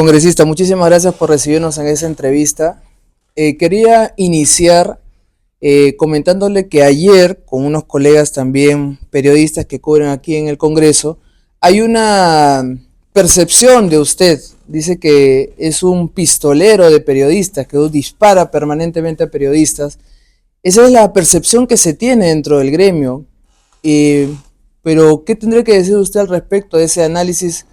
Congresista, muchísimas gracias por recibirnos en esa entrevista. Quería iniciar comentándole que ayer, con unos colegas también periodistas que cubren aquí en el Congreso, hay una percepción de usted. Dice que es un pistolero de periodistas, que dispara permanentemente a periodistas. Esa es la percepción que se tiene dentro del gremio. Pero, ¿qué tendría que decir usted al respecto de ese análisis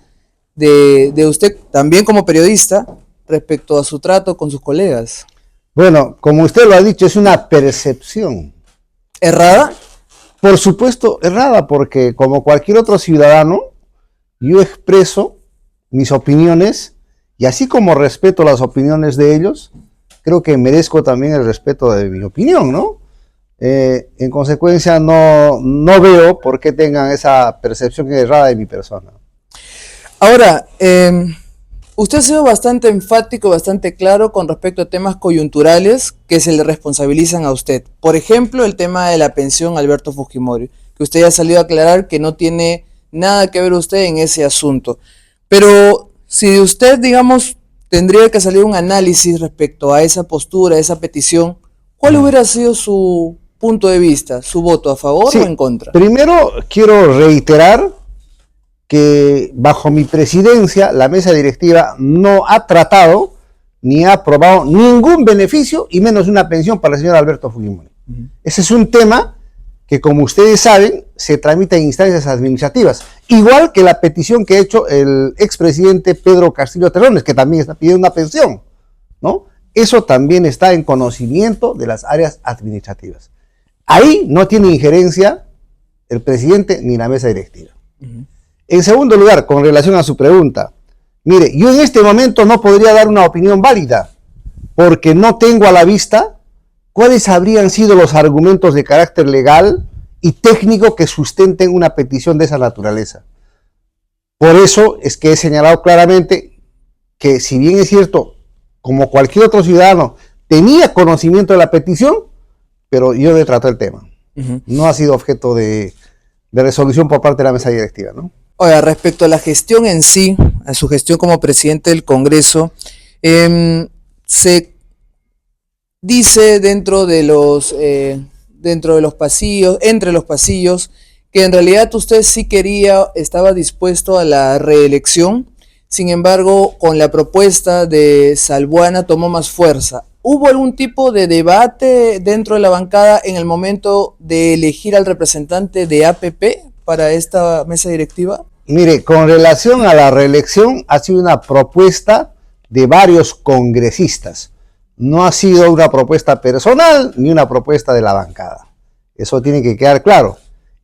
de usted también como periodista respecto a su trato con sus colegas? Bueno, como usted lo ha dicho, es una percepción. ¿Errada? Por supuesto, errada, porque como cualquier otro ciudadano, yo expreso mis opiniones y así como respeto las opiniones de ellos, creo que merezco también el respeto de mi opinión, ¿no? En consecuencia, no veo por qué tengan esa percepción errada de mi persona. Ahora, usted ha sido bastante enfático, bastante claro con respecto a temas coyunturales que se le responsabilizan a usted. Por ejemplo, el tema de la pensión Alberto Fujimori, que usted ya ha salido a aclarar que no tiene nada que ver usted en ese asunto. Pero si usted, digamos, tendría que salir un análisis respecto a esa postura, a esa petición, ¿cuál hubiera sido su punto de vista, su voto a favor o en contra? Primero, quiero reiterar que bajo mi presidencia la mesa directiva no ha tratado ni ha aprobado ningún beneficio y menos una pensión para el señor Alberto Fujimori. Ese es un tema que, como ustedes saben, se tramita en instancias administrativas, igual que la petición que ha hecho el expresidente Pedro Castillo Terrones, que también está pidiendo una pensión, ¿no? Eso también está en conocimiento de las áreas administrativas. Ahí no tiene injerencia el presidente ni la mesa directiva. En segundo lugar, con relación a su pregunta, mire, yo en este momento no podría dar una opinión válida, porque no tengo a la vista cuáles habrían sido los argumentos de carácter legal y técnico que sustenten una petición de esa naturaleza. Por eso es que he señalado claramente que, si bien es cierto, como cualquier otro ciudadano, tenía conocimiento de la petición, pero yo no traté el tema. No ha sido objeto de resolución por parte de la mesa directiva, ¿no? Ahora, respecto a la gestión en sí, a su gestión como presidente del Congreso, se dice dentro de los pasillos, entre los pasillos, que en realidad usted sí estaba dispuesto a la reelección. Sin embargo, con la propuesta de Salbuana tomó más fuerza. ¿Hubo algún tipo de debate dentro de la bancada en el momento de elegir al representante de APP para esta mesa directiva? Mire, con relación a la reelección, ha sido una propuesta de varios congresistas. No ha sido una propuesta personal ni una propuesta de la bancada. Eso tiene que quedar claro.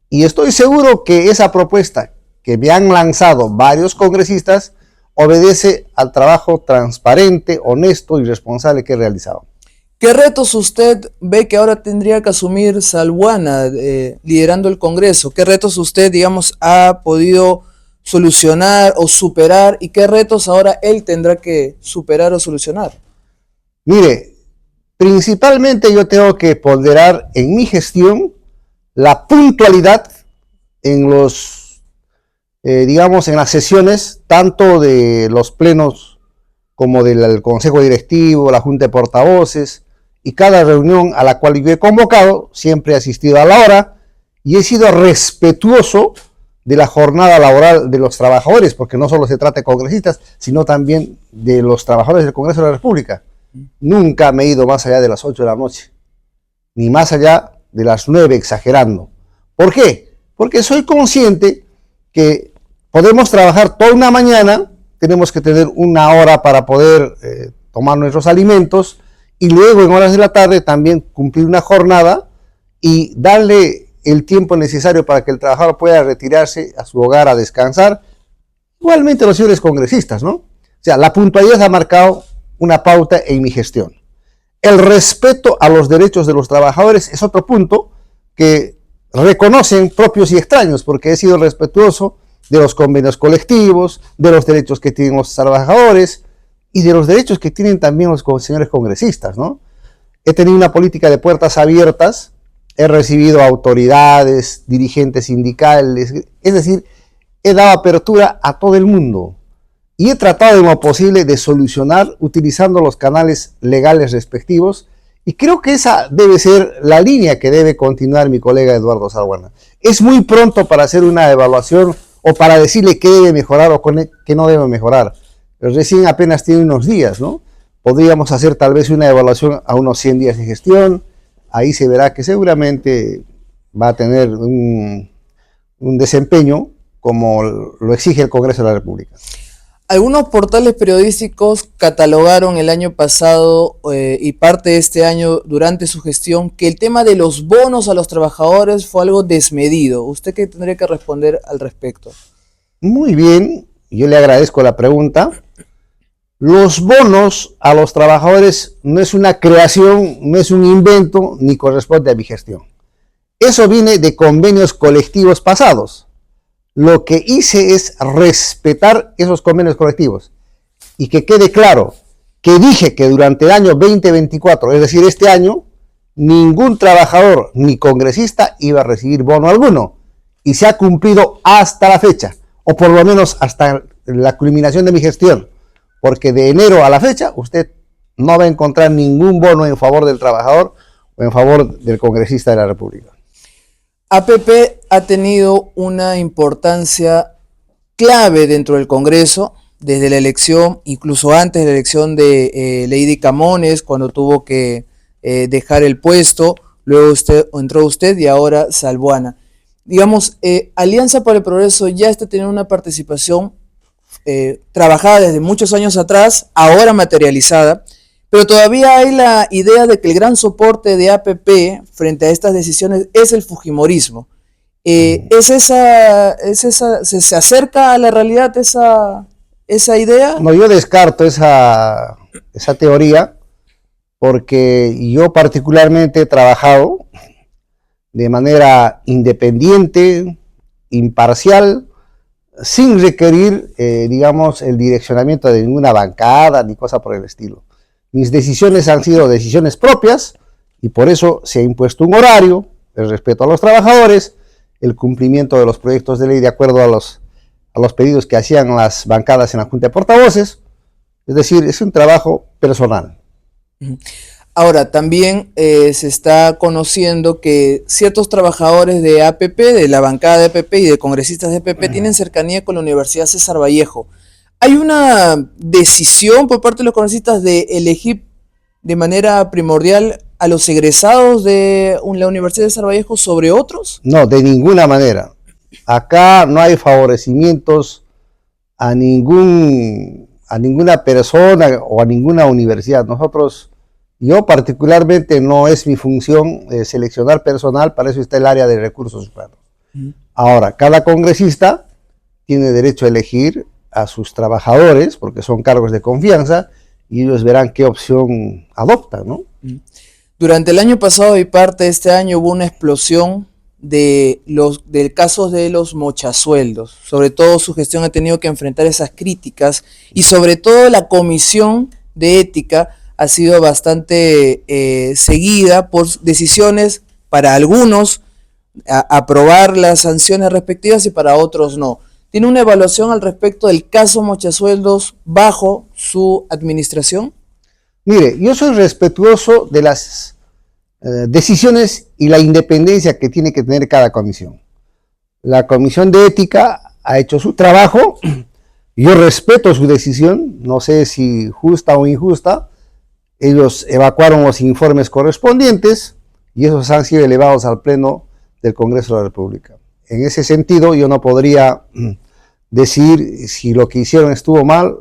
Y estoy seguro que esa propuesta que me han lanzado varios congresistas obedece al trabajo transparente, honesto y responsable que he realizado. ¿Qué retos usted ve que ahora tendría que asumir Salbuana liderando el Congreso? ¿Qué retos usted, digamos, ha podido solucionar o superar y qué retos ahora él tendrá que superar o solucionar? Mire, principalmente yo tengo que ponderar en mi gestión la puntualidad en digamos, en las sesiones, tanto de los plenos como del Consejo Directivo, la Junta de Portavoces, y cada reunión a la cual yo he convocado, siempre he asistido a la hora y he sido respetuoso de la jornada laboral de los trabajadores, porque no solo se trata de congresistas, sino también de los trabajadores del Congreso de la República. Nunca me he ido más allá de las 8 de la noche, ni más allá de las 9, exagerando. ¿Por qué? Porque soy consciente que podemos trabajar toda una mañana, tenemos que tener una hora para poder tomar nuestros alimentos y luego en horas de la tarde también cumplir una jornada y darle el tiempo necesario para que el trabajador pueda retirarse a su hogar a descansar. Igualmente los señores congresistas, ¿no? O sea, la puntualidad ha marcado una pauta en mi gestión. El respeto a los derechos de los trabajadores es otro punto que reconocen propios y extraños, porque he sido respetuoso de los convenios colectivos, de los derechos que tienen los trabajadores y de los derechos que tienen también los señores congresistas, ¿no? He tenido una política de puertas abiertas, he recibido autoridades, dirigentes sindicales, es decir, he dado apertura a todo el mundo. y he tratado en lo posible de solucionar utilizando los canales legales respectivos, y creo que esa debe ser la línea que debe continuar mi colega Eduardo Salbuana. Es muy pronto para hacer una evaluación o para decirle qué debe mejorar o qué no debe mejorar. Recién apenas tiene unos días, ¿no? Podríamos hacer tal vez una evaluación a unos 100 días de gestión. Ahí se verá que seguramente va a tener un desempeño como lo exige el Congreso de la República. Algunos portales periodísticos catalogaron el año pasado y parte de este año durante su gestión que el tema de los bonos a los trabajadores fue algo desmedido. ¿Usted qué tendría que responder al respecto? Muy bien, yo le agradezco la pregunta. Los bonos a los trabajadores no es una creación, no es un invento, ni corresponde a mi gestión. Eso viene de convenios colectivos pasados. Lo que hice es respetar esos convenios colectivos. Y que quede claro que dije que durante el año 2024, es decir, este año, ningún trabajador ni congresista iba a recibir bono alguno. Y se ha cumplido hasta la fecha, o por lo menos hasta la culminación de mi gestión. Porque de enero a la fecha usted no va a encontrar ningún bono en favor del trabajador o en favor del congresista de la República. APP ha tenido una importancia clave dentro del Congreso, desde la elección, incluso antes de la elección de Lady Camones, cuando tuvo que dejar el puesto, luego entró usted y ahora Salbuana. Digamos, Alianza para el Progreso ya está teniendo una participación trabajada desde muchos años atrás, ahora materializada, pero todavía hay la idea de que el gran soporte de APP frente a estas decisiones es el fujimorismo. ¿Se acerca a la realidad esa idea? No, yo descarto esa teoría, porque yo particularmente he trabajado de manera independiente, imparcial, sin requerir, digamos, el direccionamiento de ninguna bancada ni cosa por el estilo. Mis decisiones han sido decisiones propias y por eso se ha impuesto un horario, el respeto a los trabajadores, el cumplimiento de los proyectos de ley de acuerdo a los pedidos que hacían las bancadas en la Junta de Portavoces. Es decir, es un trabajo personal. Ahora, también se está conociendo que ciertos trabajadores de APP, de la bancada de APP y de congresistas de APP tienen cercanía con la Universidad César Vallejo. ¿Hay una decisión por parte de los congresistas de elegir de manera primordial a los egresados de la Universidad César Vallejo sobre otros? No, de ninguna manera. Acá no hay favorecimientos a ninguna persona o a ninguna universidad. Yo particularmente no es mi función seleccionar personal, para eso está el área de recursos humanos. Ahora, cada congresista tiene derecho a elegir a sus trabajadores, porque son cargos de confianza, y ellos verán qué opción adoptan, ¿no? Durante el año pasado y parte de este año hubo una explosión del caso de los mochasueldos. Sobre todo su gestión ha tenido que enfrentar esas críticas y sobre todo la Comisión de Ética ha sido bastante seguida por decisiones para algunos aprobar las sanciones respectivas y para otros no. ¿Tiene una evaluación al respecto del caso Mochasueldos bajo su administración? Mire, yo soy respetuoso de las decisiones y la independencia que tiene que tener cada comisión. La Comisión de Ética ha hecho su trabajo, yo respeto su decisión, no sé si justa o injusta. Ellos evacuaron los informes correspondientes y esos han sido elevados al Pleno del Congreso de la República. En ese sentido, yo no podría decir si lo que hicieron estuvo mal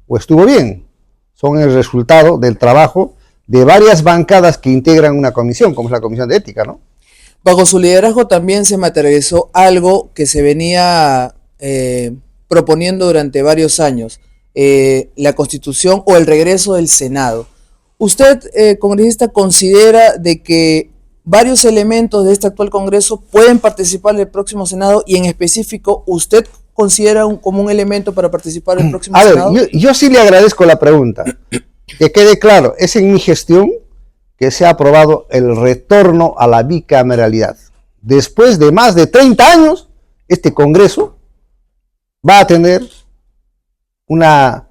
o estuvo bien. Son el resultado del trabajo de varias bancadas que integran una comisión, como es la Comisión de Ética, ¿no? Bajo su liderazgo también se materializó algo que se venía proponiendo durante varios años, la constitución o el regreso del Senado. ¿Usted, congresista, considera de que varios elementos de este actual Congreso pueden participar en el próximo Senado y en específico usted considera como un elemento para participar en el próximo Senado? Yo sí le agradezco la pregunta. Que quede claro, es en mi gestión que se ha aprobado el retorno a la bicameralidad. Después de más de 30 años, este Congreso va a tener una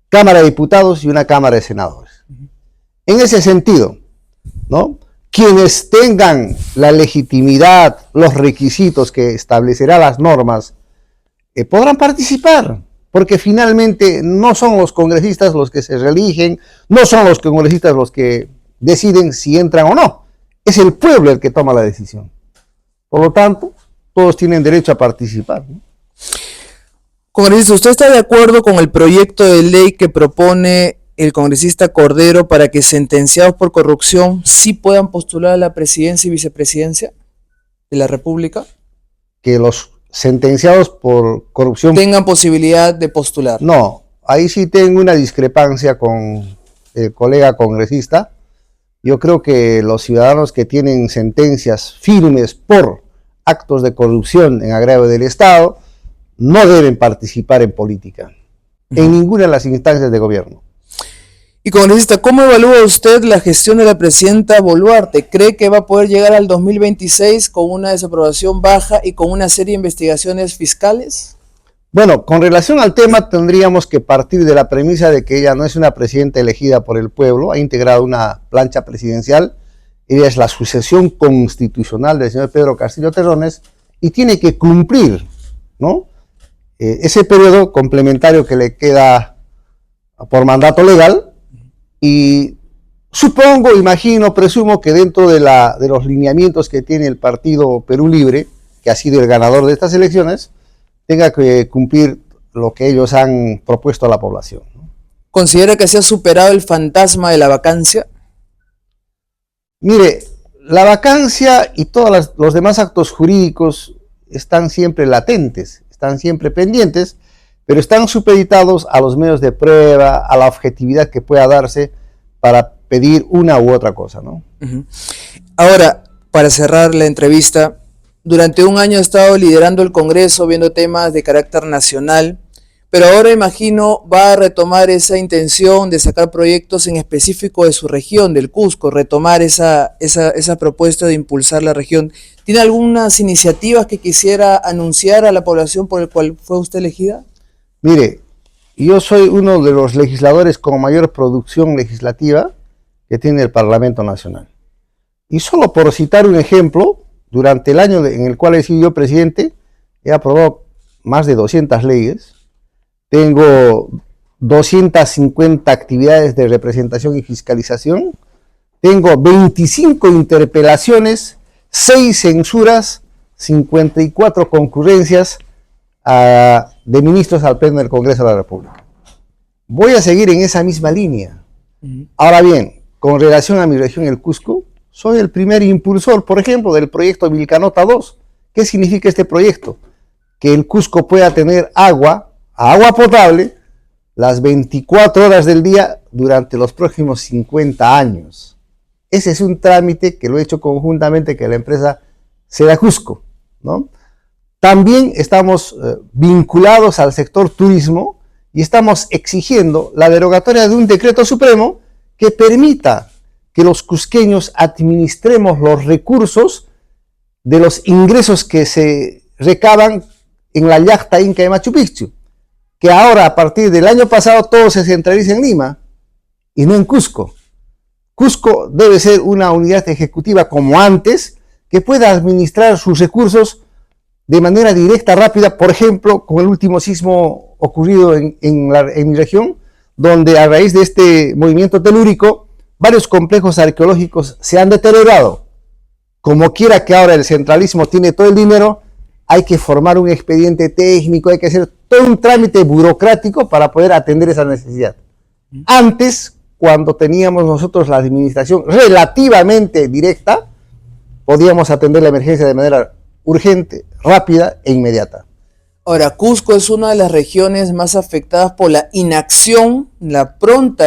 Cámara de Diputados y una Cámara de Senadores. En ese sentido, ¿no?, quienes tengan la legitimidad, los requisitos que establecerá las normas, podrán participar, porque finalmente no son los congresistas los que se reeligen, no son los congresistas los que deciden si entran o no, es el pueblo el que toma la decisión. Por lo tanto, todos tienen derecho a participar, ¿no? Congresista, ¿usted está de acuerdo con el proyecto de ley que propone el congresista Cordero para que sentenciados por corrupción sí puedan postular a la presidencia y vicepresidencia de la República? Que los sentenciados por corrupción tengan posibilidad de postular. No, ahí sí tengo una discrepancia con el colega congresista. Yo creo que los ciudadanos que tienen sentencias firmes por actos de corrupción en agravio del Estado no deben participar en política, en ninguna de las instancias de gobierno. Y congresista, ¿cómo evalúa usted la gestión de la presidenta Boluarte? ¿Cree que va a poder llegar al 2026 con una desaprobación baja y con una serie de investigaciones fiscales? Bueno, con relación al tema tendríamos que partir de la premisa de que ella no es una presidenta elegida por el pueblo, ha integrado una plancha presidencial, ella es la sucesión constitucional del señor Pedro Castillo Terrones y tiene que cumplir, ¿no?, ese periodo complementario que le queda por mandato legal, y supongo, imagino, presumo que dentro de los lineamientos que tiene el partido Perú Libre, que ha sido el ganador de estas elecciones, tenga que cumplir lo que ellos han propuesto a la población, ¿no? ¿Considera que se ha superado el fantasma de la vacancia? Mire, la vacancia y todos los demás actos jurídicos están siempre latentes, están siempre pendientes, pero están supeditados a los medios de prueba, a la objetividad que pueda darse para pedir una u otra cosa, ¿no? Ahora, para cerrar la entrevista, durante un año ha estado liderando el Congreso, viendo temas de carácter nacional, pero ahora imagino va a retomar esa intención de sacar proyectos en específico de su región, del Cusco, retomar esa propuesta de impulsar la región. ¿Tiene algunas iniciativas que quisiera anunciar a la población por el cual fue usted elegida? Mire, yo soy uno de los legisladores con mayor producción legislativa que tiene el Parlamento Nacional. Y solo por citar un ejemplo, durante el año en el cual he sido yo presidente, he aprobado más de 200 leyes, tengo 250 actividades de representación y fiscalización, tengo 25 interpelaciones, 6 censuras, 54 concurrencias de ministros al Pleno del Congreso de la República. Voy a seguir en esa misma línea. Ahora bien, con relación a mi región, el Cusco, soy el primer impulsor, por ejemplo, del proyecto Vilcanota 2. ¿Qué significa este proyecto? Que el Cusco pueda tener agua potable, las 24 horas del día durante los próximos 50 años. Ese es un trámite que lo he hecho conjuntamente con la empresa Sedacusco, ¿no? También estamos vinculados al sector turismo y estamos exigiendo la derogatoria de un decreto supremo que permita que los cusqueños administremos los recursos de los ingresos que se recaban en la yacta inca de Machu Picchu, que ahora a partir del año pasado todo se centraliza en Lima y no en Cusco. Cusco debe ser una unidad ejecutiva como antes, que pueda administrar sus recursos de manera directa, rápida, por ejemplo, con el último sismo ocurrido en mi región, donde a raíz de este movimiento telúrico, varios complejos arqueológicos se han deteriorado. Como quiera que ahora el centralismo tiene todo el dinero, hay que formar un expediente técnico, hay que hacer todo un trámite burocrático para poder atender esa necesidad. Antes, cuando teníamos nosotros la administración relativamente directa, podíamos atender la emergencia de manera urgente, rápida e inmediata. Ahora, Cusco es una de las regiones más afectadas por la inacción, la pronta,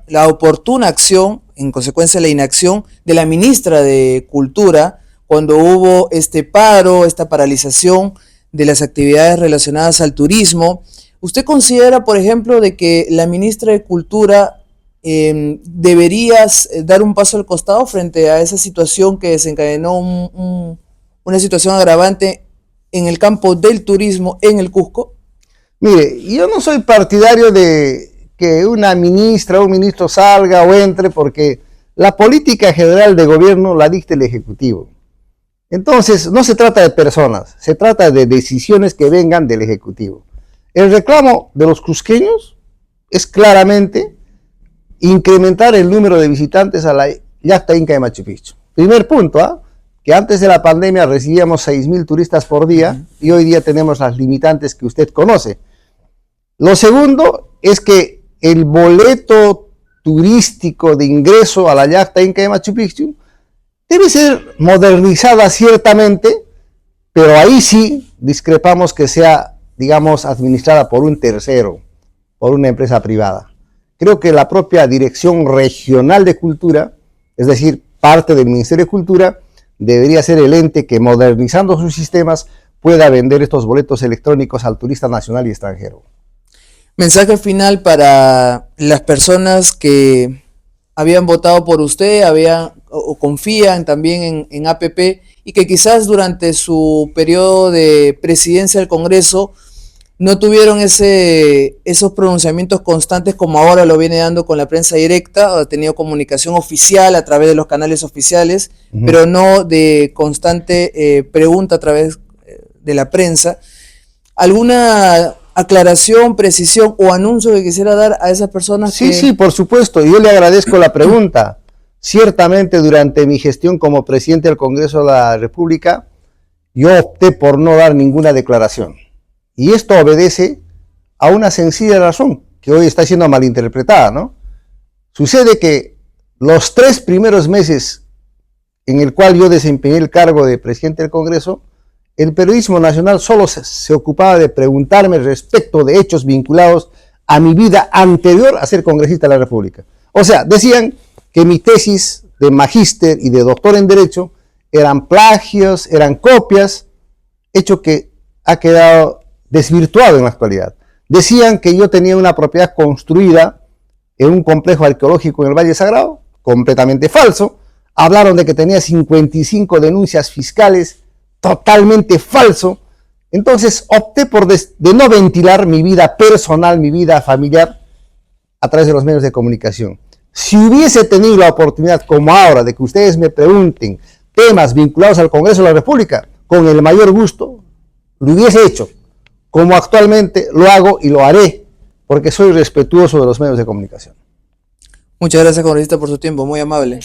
la oportuna acción, en consecuencia la inacción de la ministra de Cultura, cuando hubo este paro, esta paralización de las actividades relacionadas al turismo. ¿Usted considera, por ejemplo, de que la ministra de Cultura debería dar un paso al costado frente a esa situación que desencadenó una situación agravante en el campo del turismo en el Cusco? Mire, yo no soy partidario de que una ministra o un ministro salga o entre, porque la política general de gobierno la dicta el Ejecutivo. Entonces, no se trata de personas, se trata de decisiones que vengan del Ejecutivo. El reclamo de los cusqueños es claramente incrementar el número de visitantes a la Yacta Inca de Machu Picchu. Primer punto, que antes de la pandemia recibíamos 6.000 turistas por día y hoy día tenemos las limitantes que usted conoce. Lo segundo es que el boleto turístico de ingreso a la Yacta Inca de Machu Picchu debe ser modernizada ciertamente, pero ahí sí discrepamos que sea, digamos, administrada por un tercero, por una empresa privada. Creo que la propia Dirección Regional de Cultura, es decir, parte del Ministerio de Cultura, debería ser el ente que, modernizando sus sistemas, pueda vender estos boletos electrónicos al turista nacional y extranjero. Mensaje final para las personas que habían votado por usted, o confían también en APP y que quizás durante su periodo de presidencia del Congreso no tuvieron esos pronunciamientos constantes como ahora lo viene dando con la prensa directa, ha tenido comunicación oficial a través de los canales oficiales, pero no de constante pregunta a través de la prensa. ¿Alguna aclaración, precisión o anuncio que quisiera dar a esas personas? Sí, por supuesto. Yo le agradezco la pregunta. Ciertamente, durante mi gestión como presidente del Congreso de la República, yo opté por no dar ninguna declaración. Y esto obedece a una sencilla razón, que hoy está siendo malinterpretada, ¿no? Sucede que los 3 primeros meses en el cual yo desempeñé el cargo de presidente del Congreso, el periodismo nacional solo se ocupaba de preguntarme respecto de hechos vinculados a mi vida anterior a ser congresista de la República. O sea, decían que mi tesis de magíster y de doctor en Derecho eran plagios, eran copias, hecho que ha quedado desvirtuado en la actualidad. Decían que yo tenía una propiedad construida en un complejo arqueológico en el Valle Sagrado, completamente falso. Hablaron de que tenía 55 denuncias fiscales, totalmente falso. Entonces opté por de no ventilar mi vida personal, mi vida familiar a través de los medios de comunicación. Si hubiese tenido la oportunidad como ahora de que ustedes me pregunten temas vinculados al Congreso de la República, con el mayor gusto lo hubiese hecho, como actualmente lo hago y lo haré, porque soy respetuoso de los medios de comunicación. Muchas gracias, congresista, por su tiempo, muy amable.